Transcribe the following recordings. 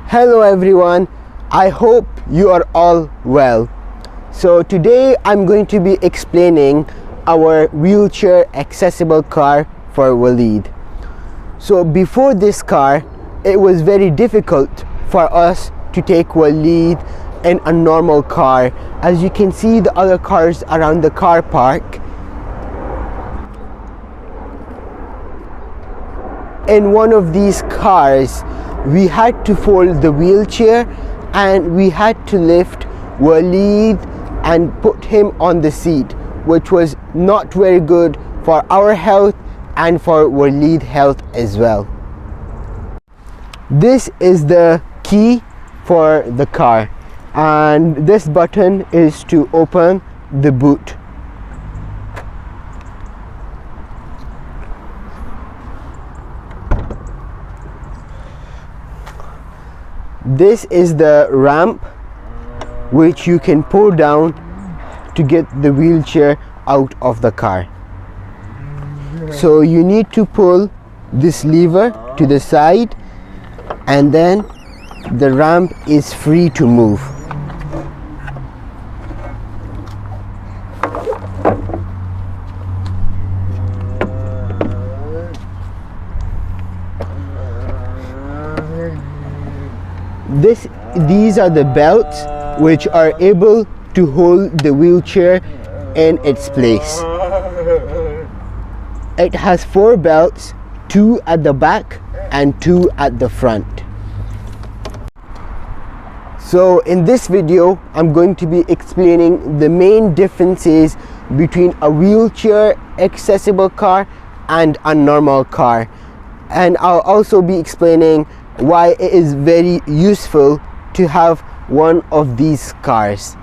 Hello everyone, I hope you are all well. So today I'm going to be explaining our wheelchair accessible car for Waleed. So before this car, it was very difficult for us to take Waleed in a normal car. As you can see the other cars around the car park, in one of these cars we had to fold the wheelchair and we had to lift Waleed and put him on the seat, which was not very good for our health and for Waleed's health as well. This is the key for the car, and this button is to open the boot. This is the ramp which you can pull down to get the wheelchair out of the car. So you need to pull this lever to the side and then the ramp is free to move. These are the belts which are able to hold the wheelchair in its place. It has 4 belts, 2 at the back and 2 at the front. So in this video I'm going to be explaining the main differences between a wheelchair accessible car and a normal car, and I'll also be explaining why it is very useful to have one of these cars.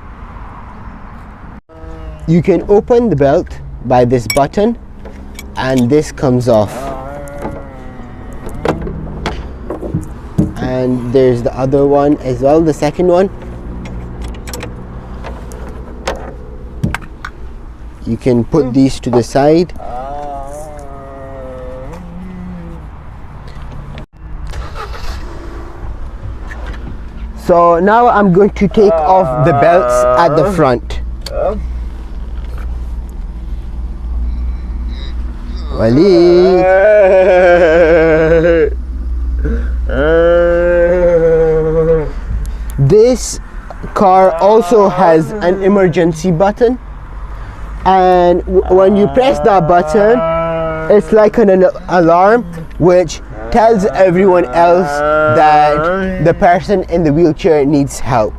You can open the belt by this button and this comes off, and there's the other one as well, the second one. You can put these to the side. So now I'm going to take off the belts at the front. Waleed. This car also has an emergency button, and when you press that button, it's like an alarm which tells everyone else that the person in the wheelchair needs help.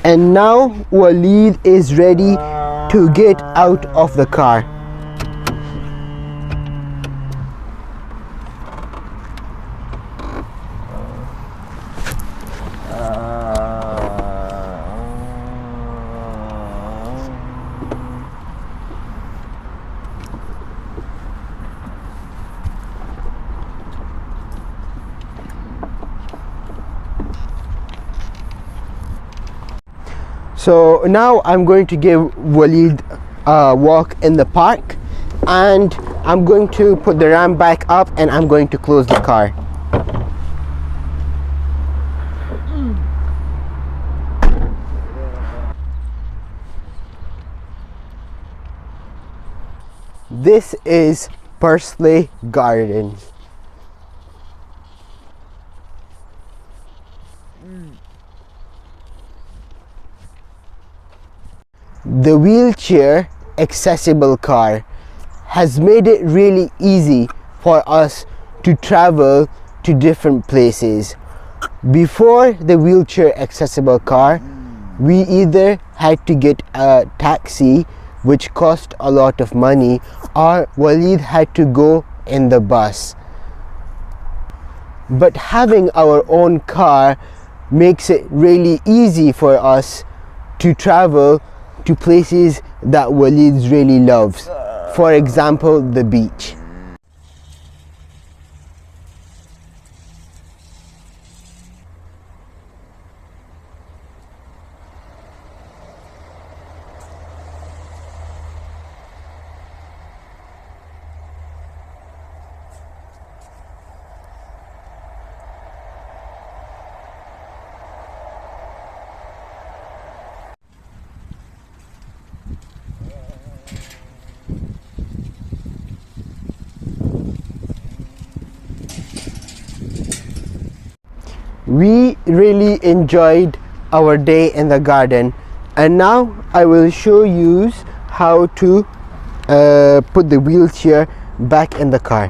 And now Waleed is ready to get out of the car. So now I'm going to give Waleed a walk in the park, and I'm going to put the ramp back up and I'm going to close the car. This is Pursley Gardens. The wheelchair accessible car has made it really easy for us to travel to different places. Before the wheelchair accessible car, we either had to get a taxi, which cost a lot of money, or Waleed had to go in the bus. But having our own car makes it really easy for us to travel to places that Waleed really loves. For example, the beach. We really enjoyed our day in the garden, and now I will show you how to put the wheelchair back in the car.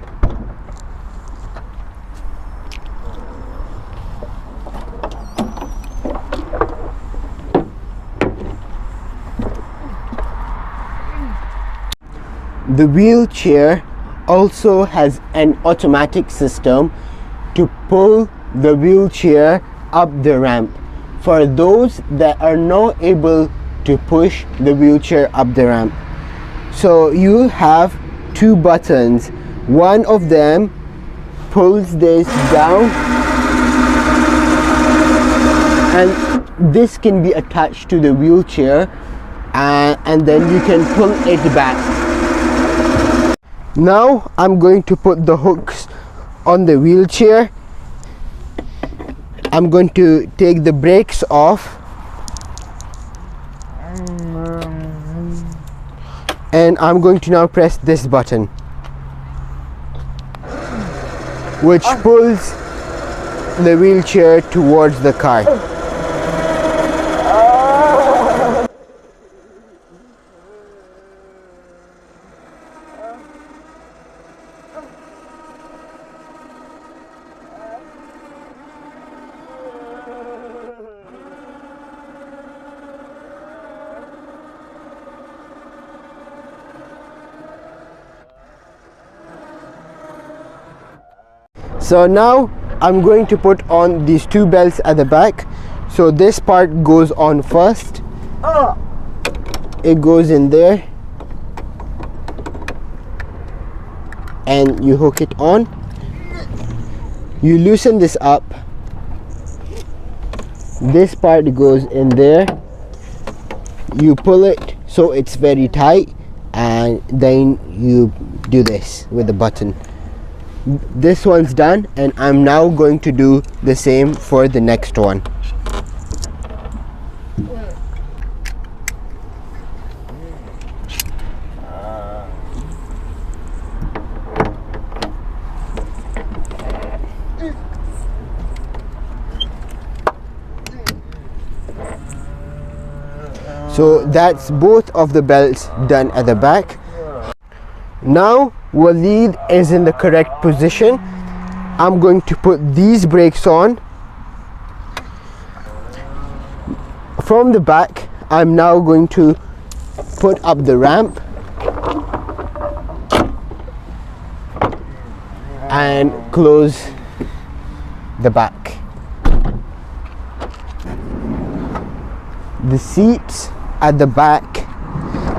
The wheelchair also has an automatic system to pull the wheelchair up the ramp for those that are not able to push the wheelchair up the ramp. So you have two buttons. One of them pulls this down, and this can be attached to the wheelchair, and then you can pull it back. Now I'm going to put the hooks on the wheelchair. I'm going to take the brakes off, and I'm going to now press this button, which pulls the wheelchair towards the car. So now I'm going to put on these two belts at the back. So this part goes on first. It goes in there, and you hook it on. You loosen this up. This part goes in there. You pull it so it's very tight, and then you do this with the button. This one's done, and I'm now going to do the same for the next one. So that's both of the belts done at the back. Now Waleed is in the correct position. I'm going to put these brakes on. From the back, I'm now going to put up the ramp and close the back. The seats at the back,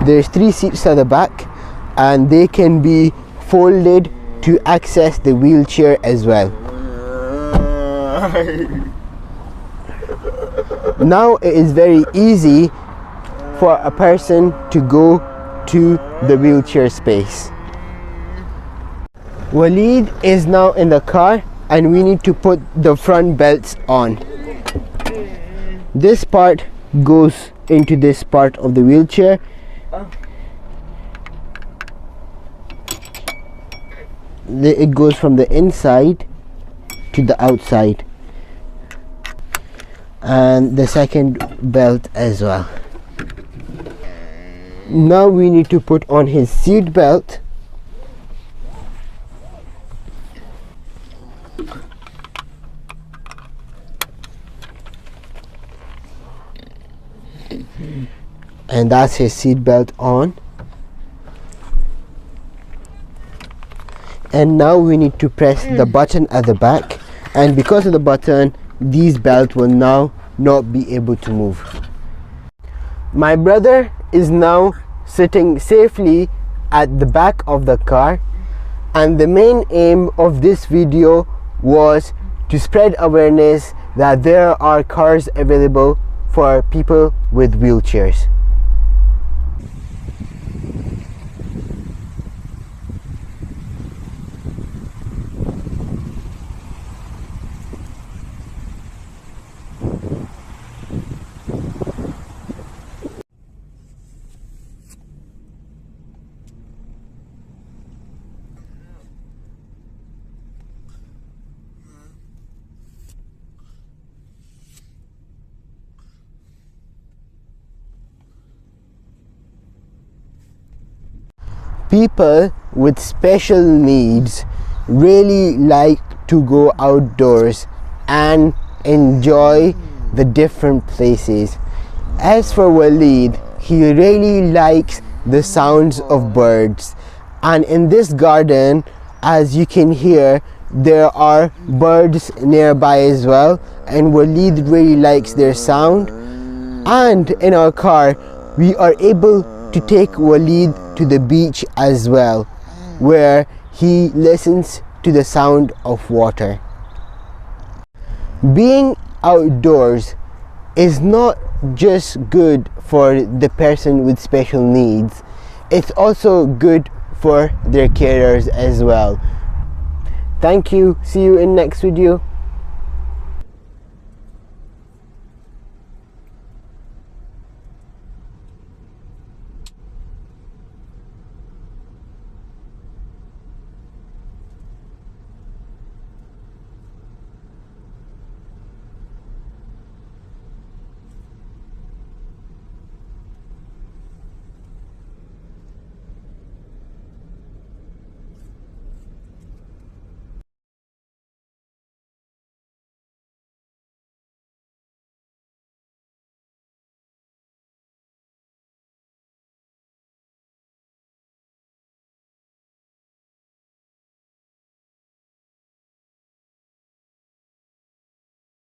there's 3 seats at the back, and they can be folded to access the wheelchair as well. Now it is very easy for a person to go to the wheelchair space. Waleed is now in the car, and we need to put the front belts on. This part goes into this part of the wheelchair. It goes from the inside to the outside, and the second belt as well. Now we need to put on his seat belt. And that's his seat belt on. And now we need to press the button at the back, and because of the button, these belts will now not be able to move. My brother is now sitting safely at the back of the car, and the main aim of this video was to spread awareness that there are cars available for people with wheelchairs. People with special needs really like to go outdoors and enjoy the different places. As for Waleed, he really likes the sounds of birds, and in this garden, as you can hear, there are birds nearby as well, and Waleed really likes their sound. And in our car, we are able to take Waleed to the beach as well, where he listens to the sound of water. Being outdoors is not just good for the person with special needs, it's also good for their carers as well. Thank you. See you in next video.